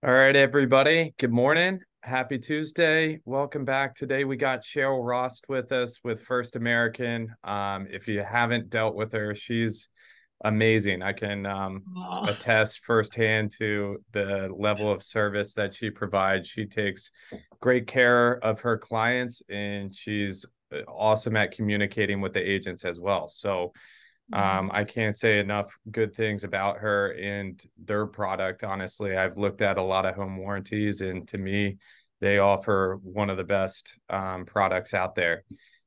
All right, everybody. Good morning. Happy Tuesday. Welcome back. Today we got Cheryl Rost with us with First American. If you haven't dealt with her, she's amazing. I can Oh, attest firsthand to the level of service that she provides. She takes great care of her clients and she's awesome at communicating with the agents as well. So I can't say enough good things about her and their product. Honestly, I've looked at a lot of home warranties, and to me, they offer one of the best products out there.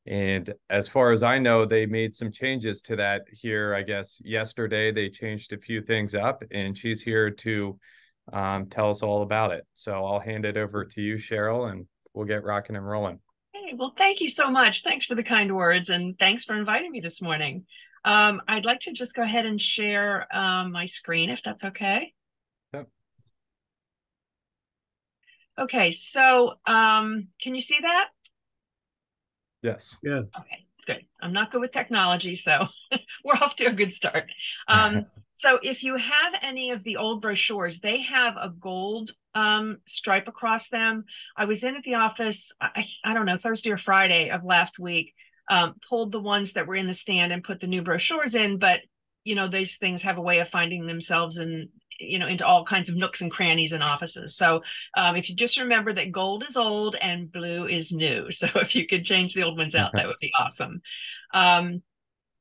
And as far as I know, they made some changes to that here. I guess yesterday they changed a few things up, and she's here to tell us all about it. So I'll hand it over to you, Cheryl, and we'll get rocking and rolling. hey, well, thank you so much. Thanks for the kind words and thanks for inviting me this morning. I'd like to just go ahead and share my screen if that's okay. Yep. Okay, so can you see that? Yes. Yeah. Okay, good. I'm not good with technology, so we're off to a good start. So if you have any of the old brochures, they have a gold stripe across them. I was in at the office, I don't know, Thursday or Friday of last week, pulled the ones that were in the stand and put the new brochures in, but these things have a way of finding themselves in, into all kinds of nooks and crannies in offices. So if you just remember that gold is old and blue is new. So if you could change the old ones out, that would be awesome. Um,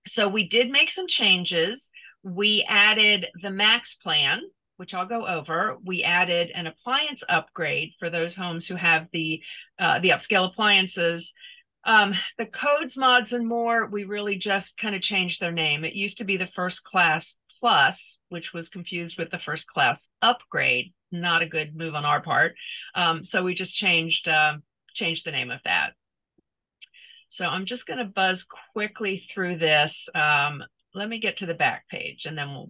so we did make some changes. We added the max plan, which I'll go over. We added an appliance upgrade for those homes who have the upscale appliances. The codes, mods, and more, we really just kind of changed their name. It used to be the First Class Plus, which was confused with the First Class Upgrade. Not a good move on our part. So we just changed the name of that. So I'm just going to buzz quickly through this. Let me get to the back page and then we'll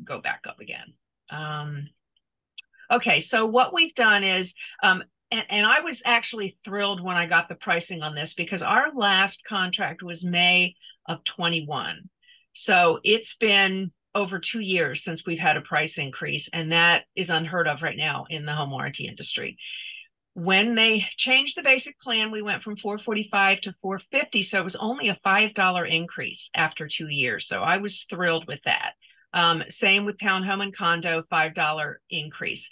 go back up again. Okay, so what we've done is, and I was actually thrilled when I got the pricing on this because our last contract was May of 21. So it's been over 2 years since we've had a price increase, and that is unheard of right now in the home warranty industry. When they changed the basic plan, we went from 445 to 450. So it was only a $5 increase after 2 years. So I was thrilled with that. Same with townhome and condo, $5 increase.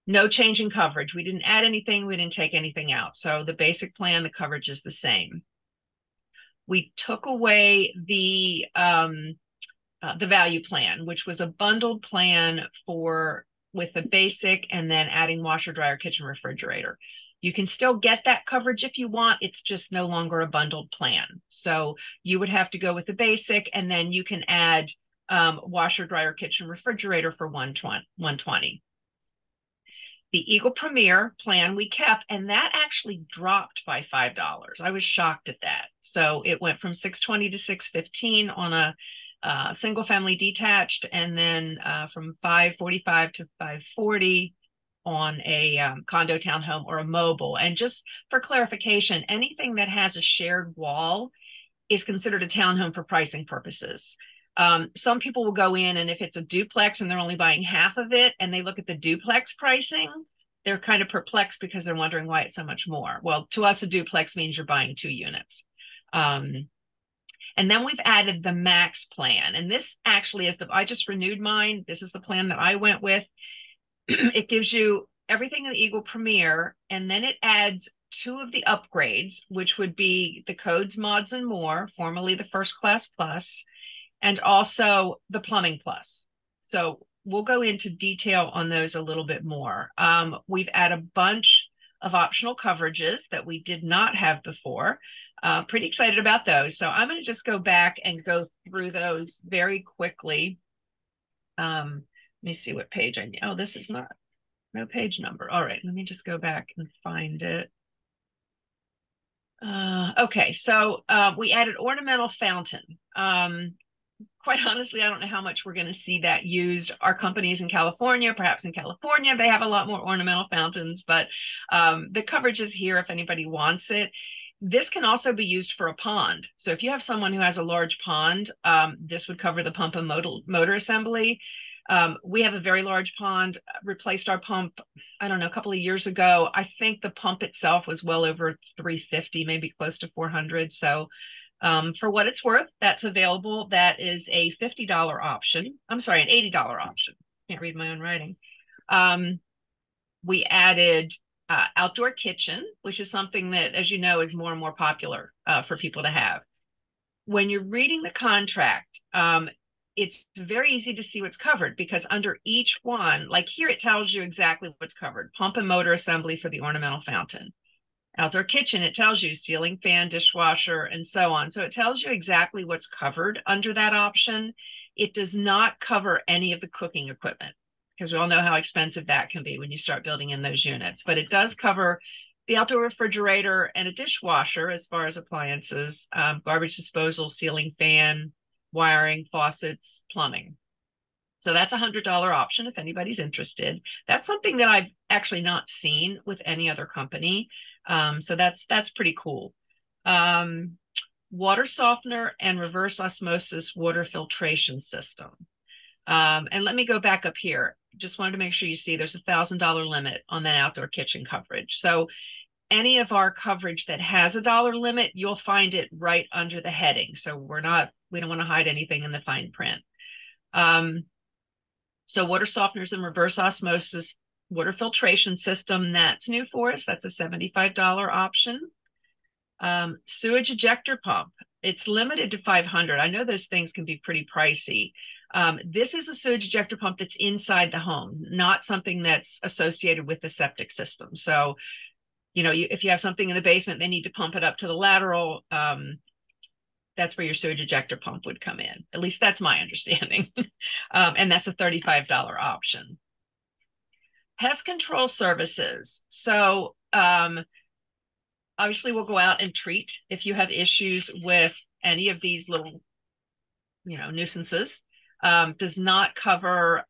No change in coverage. We didn't add anything. We didn't take anything out. So the basic plan, the coverage is the same. We took away the value plan, which was a bundled plan with the basic and then adding washer, dryer, kitchen, refrigerator. You can still get that coverage if you want. It's just no longer a bundled plan. So you would have to go with the basic, and then you can add washer, dryer, kitchen, refrigerator for 120. The Eagle Premier plan we kept, and that actually dropped by $5. I was shocked at that. So it went from 620 to 615 on a single family detached, and then from 545 to 540 on a condo, townhome, or a mobile. And just for clarification, anything that has a shared wall is considered a townhome for pricing purposes. Some people will go in, and if it's a duplex and they're only buying half of it and they look at the duplex pricing, they're kind of perplexed because they're wondering why it's so much more. Well, to us, a duplex means you're buying 2 units. And then we've added the max plan. And this actually is I just renewed mine. This is the plan that I went with. It gives you everything in the Eagle Premier, and then it adds 2 of the upgrades, which would be the codes, mods, and more, formerly the First Class Plus, and also the Plumbing Plus. So we'll go into detail on those a little bit more. We've added a bunch of optional coverages that we did not have before. Pretty excited about those. So I'm going to just go back and go through those very quickly. Let me see what page I need. Oh, this is no page number. All right, let me just go back and find it. Okay, so we added ornamental fountain. Quite honestly, I don't know how much we're going to see that used. Our companies in California, perhaps in California, they have a lot more ornamental fountains, but the coverage is here if anybody wants it. This can also be used for a pond. So if you have someone who has a large pond, this would cover the pump and motor assembly. We have a very large pond, replaced our pump, I don't know, a couple of years ago. I think the pump itself was well over 350, maybe close to 400. So for what it's worth, that's available. That is a $50 option. I'm sorry, an $80 option. Can't read my own writing. We added outdoor kitchen, which is something that, as you know, is more and more popular for people to have. When you're reading the contract, it's very easy to see what's covered because under each one, like here, it tells you exactly what's covered. Pump and motor assembly for the ornamental fountain. Outdoor kitchen, it tells you ceiling fan, dishwasher, and so on. So it tells you exactly what's covered under that option. It does not cover any of the cooking equipment because we all know how expensive that can be when you start building in those units. But it does cover the outdoor refrigerator and a dishwasher as far as appliances, garbage disposal, ceiling fan, wiring, faucets, plumbing. So that's a $100 option if anybody's interested. That's something that I've actually not seen with any other company. So that's pretty cool. Water softener and reverse osmosis water filtration system. And let me go back up here. Just wanted to make sure you see there's $1,000 limit on that outdoor kitchen coverage. So any of our coverage that has a dollar limit, you'll find it right under the heading. So we don't want to hide anything in the fine print. So water softeners and reverse osmosis water filtration system, that's new for us. That's a $75 option. Sewage ejector pump. It's limited to 500. I know those things can be pretty pricey. This is a sewage ejector pump that's inside the home, not something that's associated with the septic system. So, you know, if you have something in the basement, they need to pump it up to the lateral. That's where your sewage ejector pump would come in. At least that's my understanding. And that's a $35 option. Pest control services. So obviously we'll go out and treat if you have issues with any of these little, you know, nuisances. Does not cover,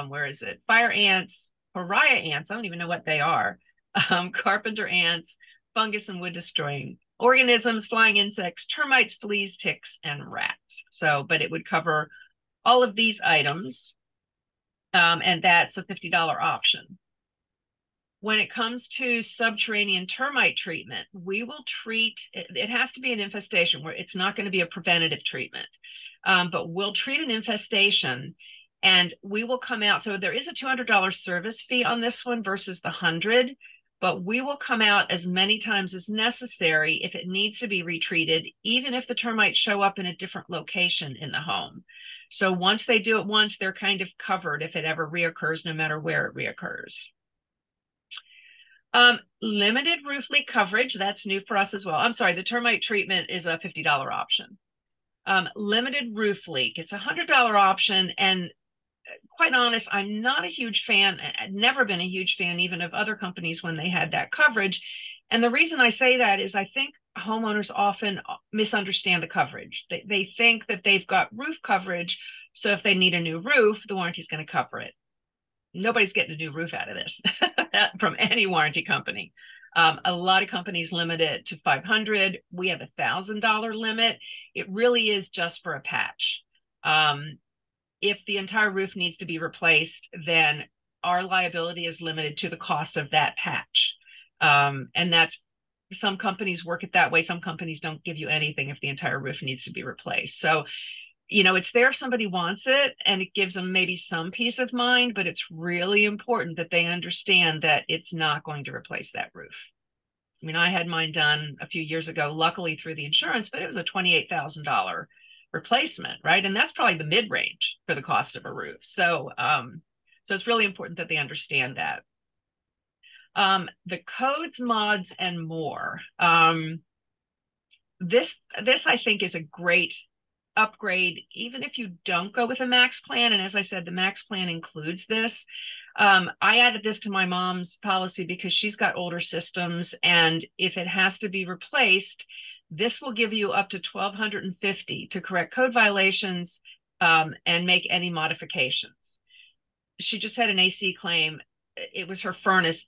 where is it? Fire ants, pariah ants. I don't even know what they are. Carpenter ants, fungus and wood destroying organisms, flying insects, termites, fleas, ticks, and rats. So, but it would cover all of these items. And that's a $50 option. When it comes to subterranean termite treatment, we will treat, it has to be an infestation where it's not going to be a preventative treatment, but we'll treat an infestation and we will come out. So there is a $200 service fee on this one versus the 100, but we will come out as many times as necessary if it needs to be retreated, even if the termites show up in a different location in the home. So once they do it once, they're kind of covered if it ever reoccurs, no matter where it reoccurs. Limited roof leak coverage, that's new for us as well. I'm sorry, the termite treatment is a $50 option. Limited roof leak, it's a $100 option. And quite honest, I'm not a huge fan. I've never been a huge fan even of other companies when they had that coverage. And the reason I say that is I think homeowners often misunderstand the coverage. They think that they've got roof coverage, so if they need a new roof, the warranty is going to cover it. Nobody's getting a new roof out of this from any warranty company. A lot of companies limit it to 500. We have a $1,000 limit. It really is just for a patch. If the entire roof needs to be replaced, then our liability is limited to the cost of that patch. And that's, some companies work it that way. Some companies don't give you anything if the entire roof needs to be replaced. So, you know, it's there if somebody wants it and it gives them maybe some peace of mind, but it's really important that they understand that it's not going to replace that roof. I mean, I had mine done a few years ago, luckily through the insurance, but it was a $28,000 replacement, right? And that's probably the mid-range for the cost of a roof. So, so it's really important that they understand that. The codes, mods, and more. This I think is a great upgrade, even if you don't go with a max plan. And as I said, the max plan includes this. I added this to my mom's policy because she's got older systems. And if it has to be replaced, this will give you up to $1,250 to correct code violations and make any modifications. She just had an AC claim. It was her furnace,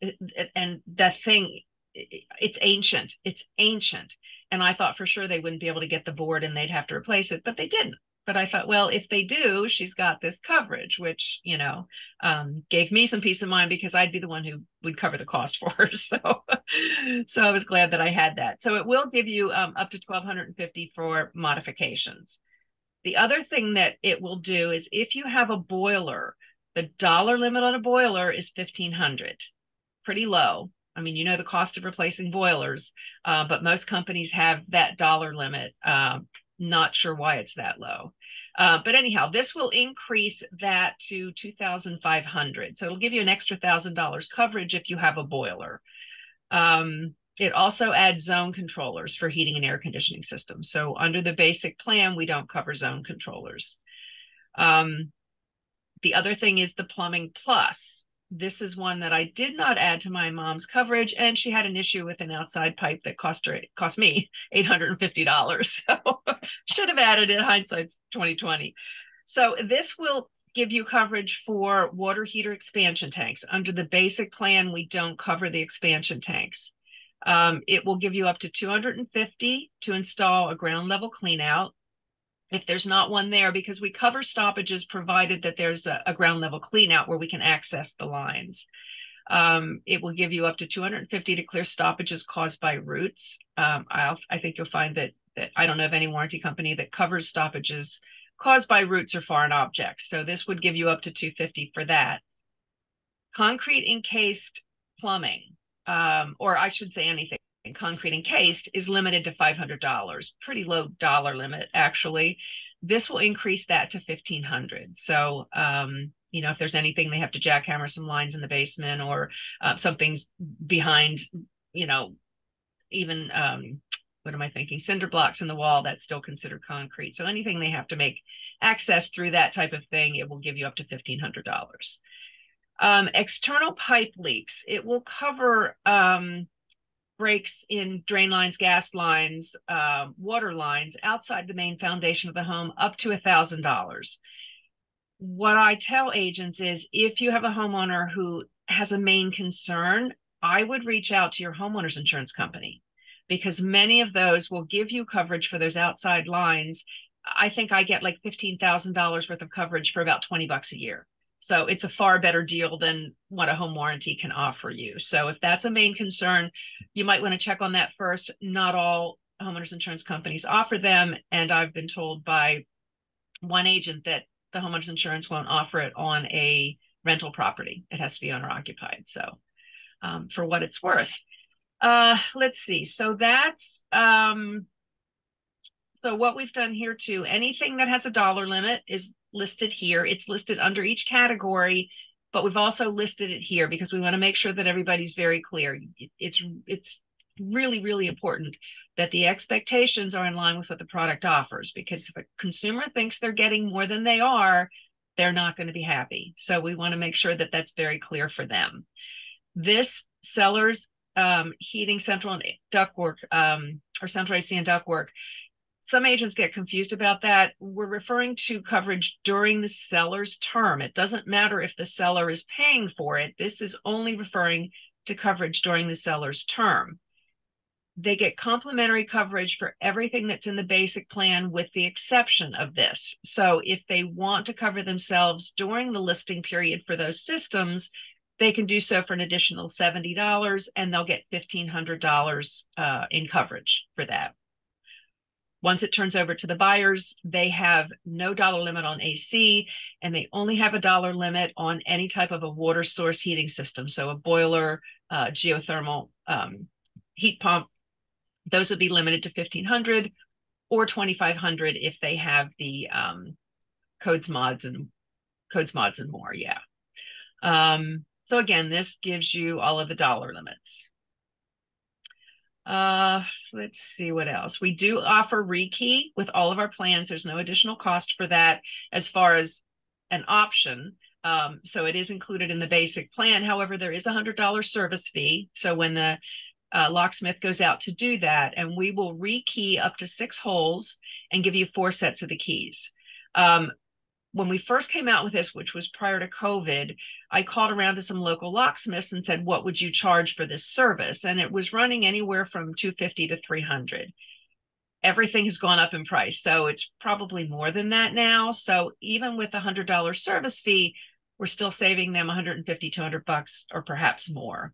and that thing, it's ancient. It's ancient. And I thought for sure they wouldn't be able to get the board and they'd have to replace it, but they didn't. But I thought, well, if they do, she's got this coverage, which, gave me some peace of mind because I'd be the one who would cover the cost for her. So I was glad that I had that. So it will give you up to $1,250 for modifications. The other thing that it will do is if you have a boiler, the dollar limit on a boiler is $1,500, pretty low. I mean, the cost of replacing boilers, but most companies have that dollar limit. Not sure why it's that low. But anyhow, this will increase that to $2,500. So it'll give you an extra $1,000 coverage if you have a boiler. It also adds zone controllers for heating and air conditioning systems. So under the basic plan, we don't cover zone controllers. The other thing is the plumbing plus. This is one that I did not add to my mom's coverage, and she had an issue with an outside pipe that cost me $850. So should have added it. Hindsight's 2020. So this will give you coverage for water heater expansion tanks. Under the basic plan, we don't cover the expansion tanks. It will give you up to $250 to install a ground level clean out. If there's not one there, because we cover stoppages provided that there's a ground level clean out where we can access the lines. It will give you up to $250 to clear stoppages caused by roots. I think you'll find that I don't know of any warranty company that covers stoppages caused by roots or foreign objects. So this would give you up to $250 for that. Concrete encased plumbing, or I should say anything concrete encased, is limited to $500. Pretty low dollar limit, actually. This will increase that to $1,500. So, if there's anything they have to jackhammer some lines in the basement, or something's behind, even what am I thinking? Cinder blocks in the wall, that's still considered concrete. So anything they have to make access through that type of thing, it will give you up to $1,500. External pipe leaks, it will cover breaks in drain lines, gas lines, water lines outside the main foundation of the home up to $1,000. What I tell agents is if you have a homeowner who has a main concern, I would reach out to your homeowner's insurance company, because many of those will give you coverage for those outside lines. I think I get like $15,000 worth of coverage for about $20 a year. So it's a far better deal than what a home warranty can offer you. So if that's a main concern, you might want to check on that first. Not all homeowners insurance companies offer them. And I've been told by one agent that the homeowners insurance won't offer it on a rental property. It has to be owner occupied. So for what it's worth. Let's see. So that's so what we've done here too. Anything that has a dollar limit is listed here. It's listed under each category, but we've also listed it here because we want to make sure that everybody's very clear. It's really, really important that the expectations are in line with what the product offers, because if a consumer thinks they're getting more than they are, they're not going to be happy. So we want to make sure that that's very clear for them. This seller's heating, central and ductwork, or central AC and ductwork, some agents get confused about that. We're referring to coverage during the seller's term. It doesn't matter if the seller is paying for it. This is only referring to coverage during the seller's term. They get complimentary coverage for everything that's in the basic plan with the exception of this. So if they want to cover themselves during the listing period for those systems, they can do so for an additional $70, and they'll get $1,500 in coverage for that. Once it turns over to the buyers, they have no dollar limit on AC, and they only have a dollar limit on any type of a water source heating system. So a boiler, geothermal heat pump, those would be limited to $1,500 or $2,500 if they have the codes mods and more. Yeah. So again, this gives you all of the dollar limits. Let's see what else. We do offer rekey with all of our plans. There's no additional cost for that as far as an option. So it is included in the basic plan. However, there is a $100 service fee. So when the locksmith goes out to do that, and we will rekey up to 6 holes and give you 4 sets of the keys. When we first came out with this, which was prior to COVID, I called around to some local locksmiths and said, what would you charge for this service? And it was running anywhere from $250 to $300. everything has gone up in price. So it's probably more than that now. So even with a $100 service fee, we're still saving them 150, $200 or perhaps more.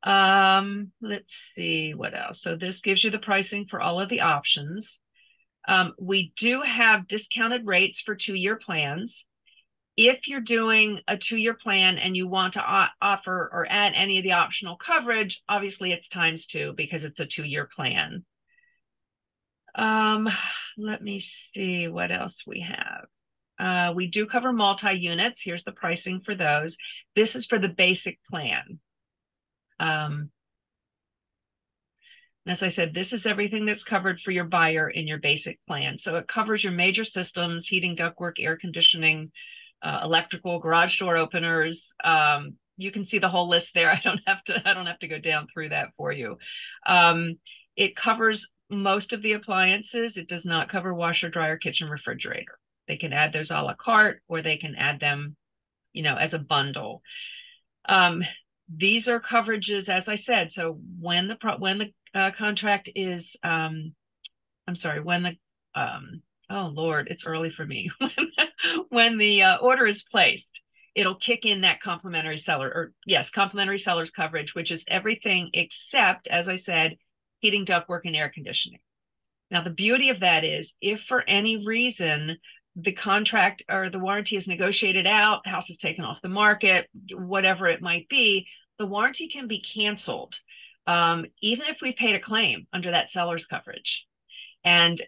Let's see what else. So this gives you the pricing for all of the options. We do have discounted rates for 2-year plans. If you're doing a 2-year plan and you want to offer or add any of the optional coverage, obviously it's ×2 because it's a 2-year plan. Let me see what else we have. We do cover multi-units. Here's the pricing for those. This is for the basic plan. As I said, this is everything that's covered for your buyer in your basic plan. So it covers your major systems, heating, ductwork, air conditioning, electrical, garage door openers. You can see the whole list there. I don't have to go down through that for you. It covers most of the appliances. It does not cover washer, dryer, kitchen, refrigerator. They can add those a la carte, or they can add them, as a bundle. These are coverages, as I said. So when the contract is, oh Lord, it's early for me. When the order is placed, it'll kick in that complimentary seller's coverage, which is everything except, as I said, heating, ductwork, and air conditioning. Now, the beauty of that is if for any reason the contract or the warranty is negotiated out, house is taken off the market, whatever it might be, the warranty can be canceled, even if we paid a claim under that seller's coverage. And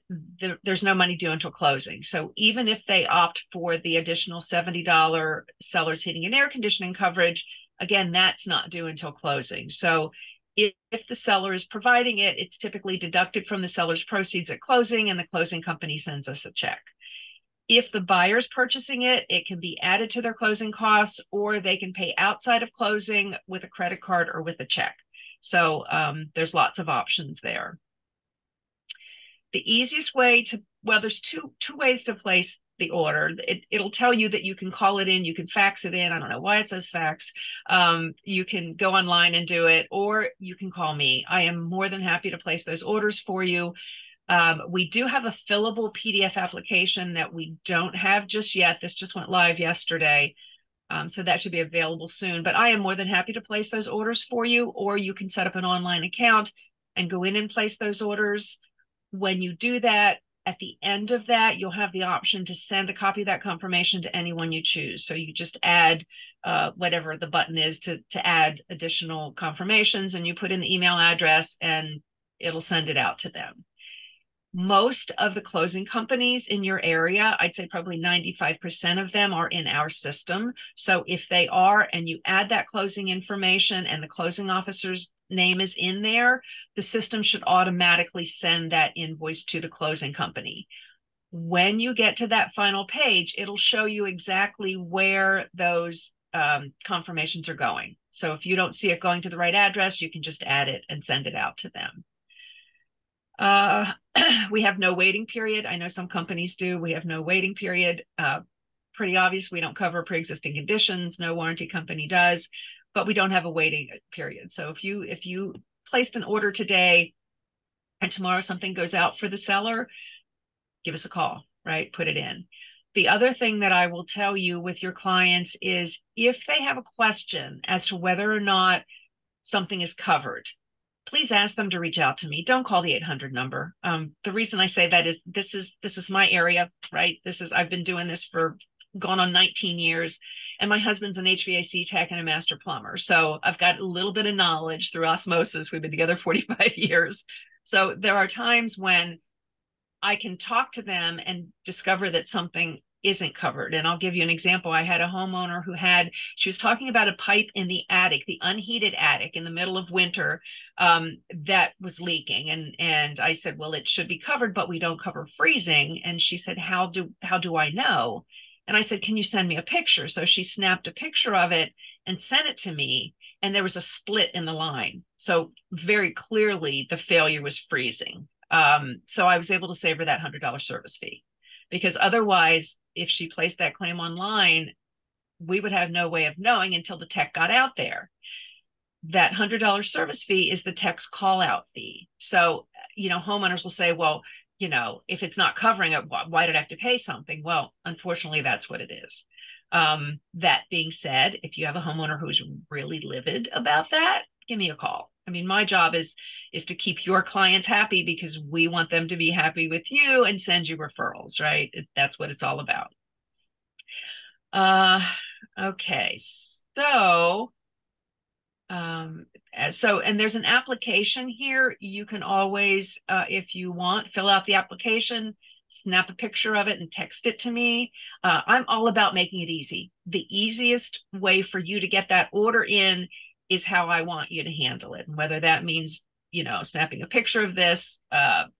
there's no money due until closing. So even if they opt for the additional $70 seller's heating and air conditioning coverage, again, that's not due until closing. So if the seller is providing it, it's typically deducted from the seller's proceeds at closing, and the closing company sends us a check. If the buyer's purchasing it, it can be added to their closing costs, or they can pay outside of closing with a credit card or with a check. So there's lots of options there. The easiest way there's two ways to place the order. It'll tell you that you can call it in, you can fax it in. I don't know why it says fax. You can go online and do it, or you can call me. I am more than happy to place those orders for you. We do have a fillable PDF application that we don't have just yet. This just went live yesterday. So that should be available soon, but I am more than happy to place those orders for you, or you can set up an online account and go in and place those orders. When you do that, at the end of that, you'll have the option to send a copy of that confirmation to anyone you choose. So you just add whatever the button is to add additional confirmations, and you put in the email address and it'll send it out to them. Most of the closing companies in your area, I'd say probably 95% of them are in our system. So if they are, and you add that closing information and the closing officer's name is in there, the system should automatically send that invoice to the closing company. When you get to that final page, it'll show you exactly where those confirmations are going. So if you don't see it going to the right address, you can just add it and send it out to them. We have no waiting period. I know some companies do. We have no waiting period. Pretty obvious. We don't cover pre-existing conditions. No warranty company does, but we don't have a waiting period. So if you placed an order today and tomorrow something goes out for the seller, give us a call, right? Put it in. The other thing that I will tell you with your clients is if they have a question as to whether or not something is covered, please ask them to reach out to me. Don't call the 800 number. The reason I say that is this is my area, right? I've been doing this for going on 19 years, and my husband's an HVAC tech and a master plumber. So I've got a little bit of knowledge through osmosis. We've been together 45 years. So there are times when I can talk to them and discover that something isn't covered. And I'll give you an example. I had a homeowner she was talking about a pipe in the attic, the unheated attic in the middle of winter, that was leaking. And I said, well, it should be covered, but we don't cover freezing. And she said, how do I know? And I said, can you send me a picture? So she snapped a picture of it and sent it to me. And there was a split in the line. So very clearly the failure was freezing. So I was able to save her that $100 service fee, because otherwise, if she placed that claim online, we would have no way of knowing until the tech got out there. That $100 service fee is the tech's call out fee. So homeowners will say, well, if it's not covering it, why did I have to pay something? Well, unfortunately, that's what it is. That being said, if you have a homeowner who's really livid about that, give me a call. I mean, my job is to keep your clients happy because we want them to be happy with you and send you referrals, right? That's what it's all about. Okay, and there's an application here. You can always, if you want, fill out the application, snap a picture of it and text it to me. I'm all about making it easy. The easiest way for you to get that order in is how I want you to handle it. And whether that means, snapping a picture of this,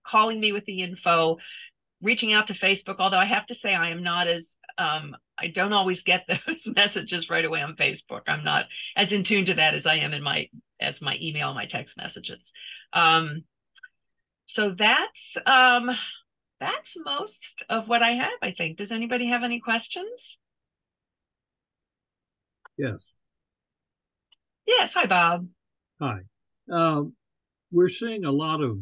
calling me with the info, reaching out to Facebook, although I have to say I am not as, I don't always get those messages right away on Facebook. I'm not as in tune to that as I am in my email, my text messages. So that's most of what I have, I think. Does anybody have any questions? Yes. Yes. Hi, Bob. Hi. We're seeing a lot of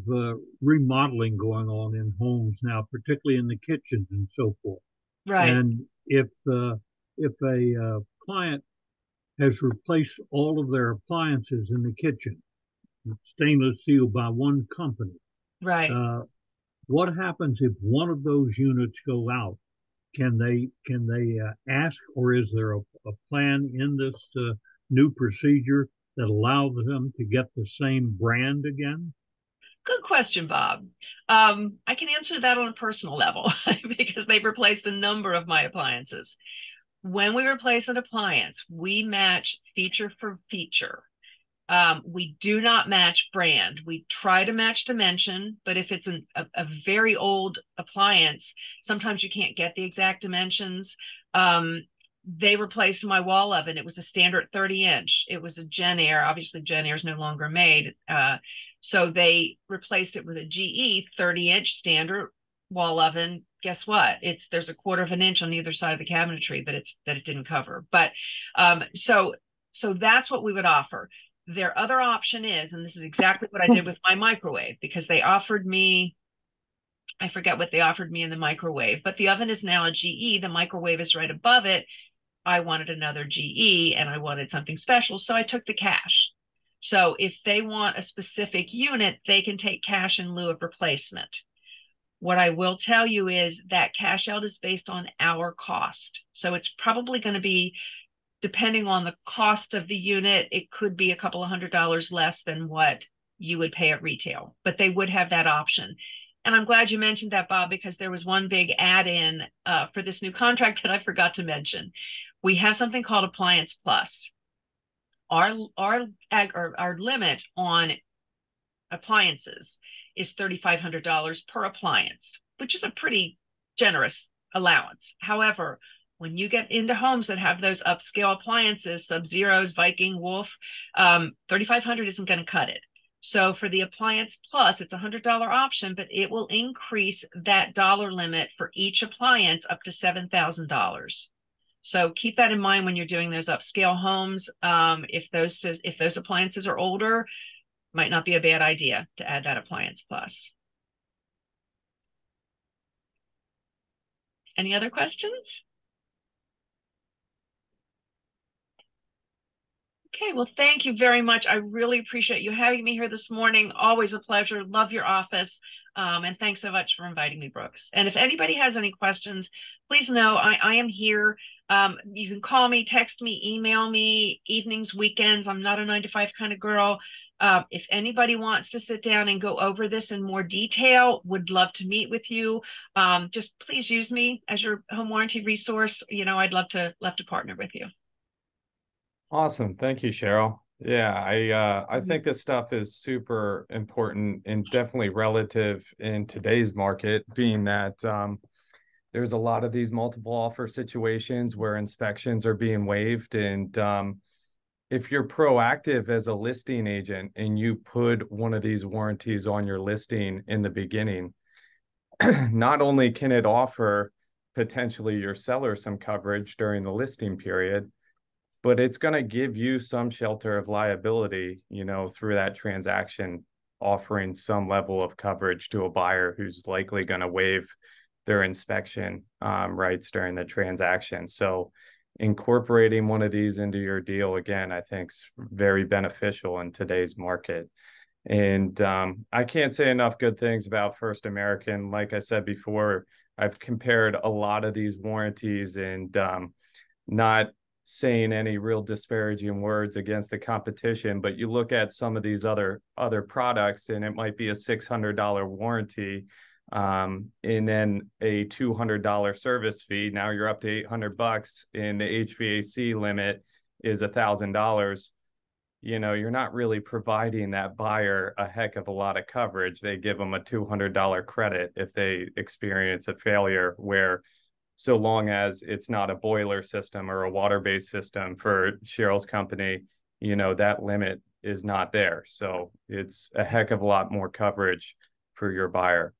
remodeling going on in homes now, particularly in the kitchens and so forth. Right. And if a client has replaced all of their appliances in the kitchen, stainless steel by one company, right. What happens if one of those units go out? Can they ask, or is there a plan in this new procedure that allows them to get the same brand again? Good question, Bob. I can answer that on a personal level because they've replaced a number of my appliances. When we replace an appliance, we match feature for feature. We do not match brand. We try to match dimension, but if it's a very old appliance, sometimes you can't get the exact dimensions. They replaced my wall oven. It was a standard 30-inch. It was a Gen Air. Obviously, Gen Air is no longer made. So they replaced it with a GE 30-inch standard wall oven. Guess what? There's a quarter of an inch on either side of the cabinetry that it didn't cover. But so that's what we would offer. Their other option is, and this is exactly what I did with my microwave, because they offered me, I forget what they offered me in the microwave, but the oven is now a GE. The microwave is right above it. I wanted another GE and I wanted something special. So I took the cash. So if they want a specific unit, they can take cash in lieu of replacement. What I will tell you is that cash out is based on our cost. So it's probably going to be, depending on the cost of the unit, it could be a couple of $100 less than what you would pay at retail, but they would have that option. And I'm glad you mentioned that, Bob, because there was one big add-in for this new contract that I forgot to mention. We have something called Appliance Plus. Our limit on appliances is $3,500 per appliance, which is a pretty generous allowance. However, when you get into homes that have those upscale appliances, Sub-Zeros, Viking, Wolf, $3,500 isn't going to cut it. So for the Appliance Plus, it's a $100 option, but it will increase that dollar limit for each appliance up to $7,000. So keep that in mind when you're doing those upscale homes. If those appliances are older, might not be a bad idea to add that Appliance Plus. Any other questions? Okay, well, thank you very much. I really appreciate you having me here this morning. Always a pleasure. Love your office. And thanks so much for inviting me, Brooks. And if anybody has any questions, please know I am here. You can call me, text me, email me, evenings, weekends. I'm not a 9-to-5 kind of girl. If anybody wants to sit down and go over this in more detail, would love to meet with you. Just please use me as your home warranty resource. I'd love to partner with you. Awesome. Thank you, Cheryl. Yeah, I think this stuff is super important and definitely relative in today's market, being that there's a lot of these multiple offer situations where inspections are being waived. And if you're proactive as a listing agent and you put one of these warranties on your listing in the beginning, not only can it offer potentially your seller some coverage during the listing period, but it's going to give you some shelter of liability, through that transaction offering some level of coverage to a buyer who's likely going to waive their inspection rights during the transaction. So incorporating one of these into your deal, again, I think is very beneficial in today's market. And I can't say enough good things about First American. Like I said before, I've compared a lot of these warranties, and not saying any real disparaging words against the competition, but you look at some of these other products, and it might be a $600 warranty, and then a $200 service fee. Now you're up to $800, and the HVAC limit is $1,000. You're not really providing that buyer a heck of a lot of coverage. They give them a $200 credit if they experience a failure, where so long as it's not a boiler system or a water-based system for Cheryl's company, that limit is not there. So it's a heck of a lot more coverage for your buyer.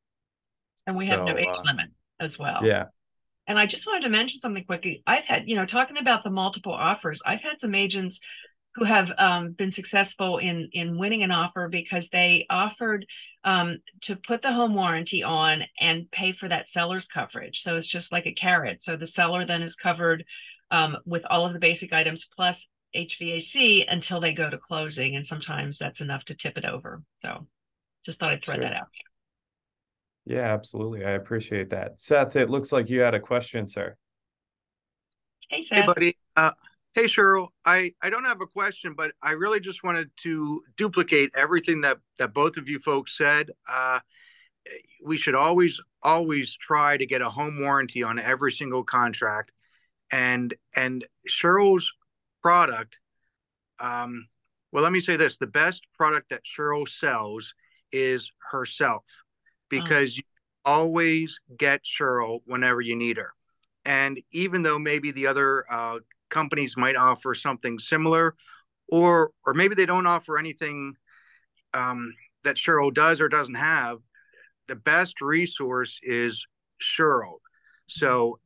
And we have no age limit as well. Yeah. And I just wanted to mention something quickly. I've had, talking about the multiple offers, I've had some agents who have been successful in winning an offer because they offered to put the home warranty on and pay for that seller's coverage. So it's just like a carrot. So the seller then is covered with all of the basic items plus HVAC until they go to closing. And sometimes that's enough to tip it over. So just thought I'd throw that out. Yeah, absolutely. I appreciate that. Seth, it looks like you had a question, sir. Hey, Seth. Hey, buddy. Hey, Cheryl, I don't have a question, but I really just wanted to duplicate everything that both of you folks said. We should always try to get a home warranty on every single contract. And Cheryl's product, well, let me say this. The best product that Cheryl sells is herself, because you always get Cheryl whenever you need her. And even though maybe the other companies might offer something similar, or maybe they don't offer anything that Cheryl does or doesn't have, the best resource is Cheryl. So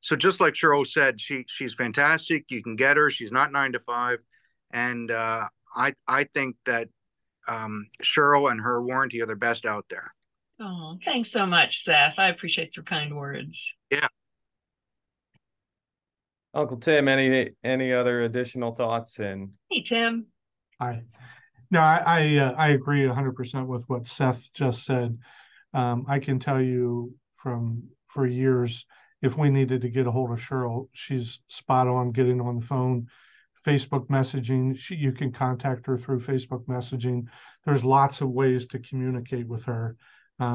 so just like Cheryl said, she's fantastic. You can get her. She's not 9 to 5. And I think that Cheryl and her warranty are the best out there. Oh, thanks so much, Seth. I appreciate your kind words. Yeah. Uncle Tim, any other additional thoughts? And hey, Tim. I agree 100% with what Seth just said. I can tell you for years, if we needed to get a hold of Cheryl, she's spot on getting on the phone. Facebook messaging, you can contact her through Facebook messaging. There's lots of ways to communicate with her,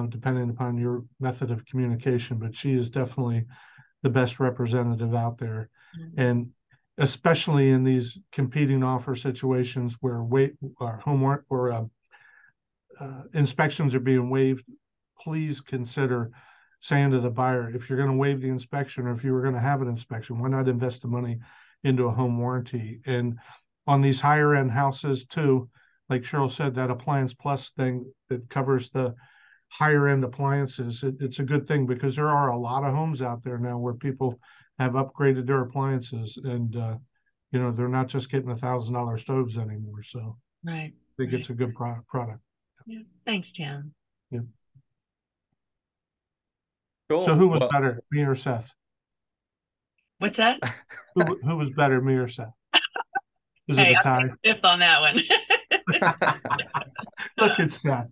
depending upon your method of communication, but she is definitely the best representative out there. Mm-hmm. And especially in these competing offer situations where inspections are being waived, please consider saying to the buyer, if you're going to waive the inspection, or if you were going to have an inspection, why not invest the money into a home warranty? And on these higher end houses too, like Cheryl said, that appliance plus thing that covers the higher end appliances, it's a good thing, because there are a lot of homes out there now where people have upgraded their appliances, and they're not just getting $1,000 stoves anymore. So right, I think it's a good product. Yeah. Thanks, Tim. Yeah. Cool. So who was better, me or Seth? What's that? who was better, me or Seth? Is it a tie? I'm fifth on that one. Look at Seth.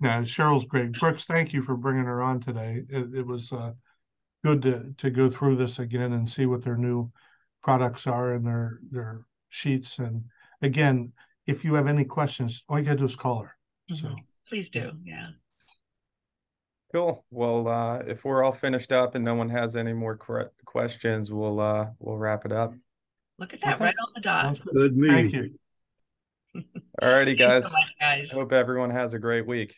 No, Cheryl's great. Brooks, thank you for bringing her on today. It was good to go through this again and see what their new products are and their sheets. And again, if you have any questions, all you gotta do is call her. Mm-hmm. So please do. Yeah. Cool. Well, if we're all finished up and no one has any more questions, we'll wrap it up. Look at that, okay. Right on the dot. Good meeting. Thank you. All righty, guys. Thanks so much, guys. I hope everyone has a great week.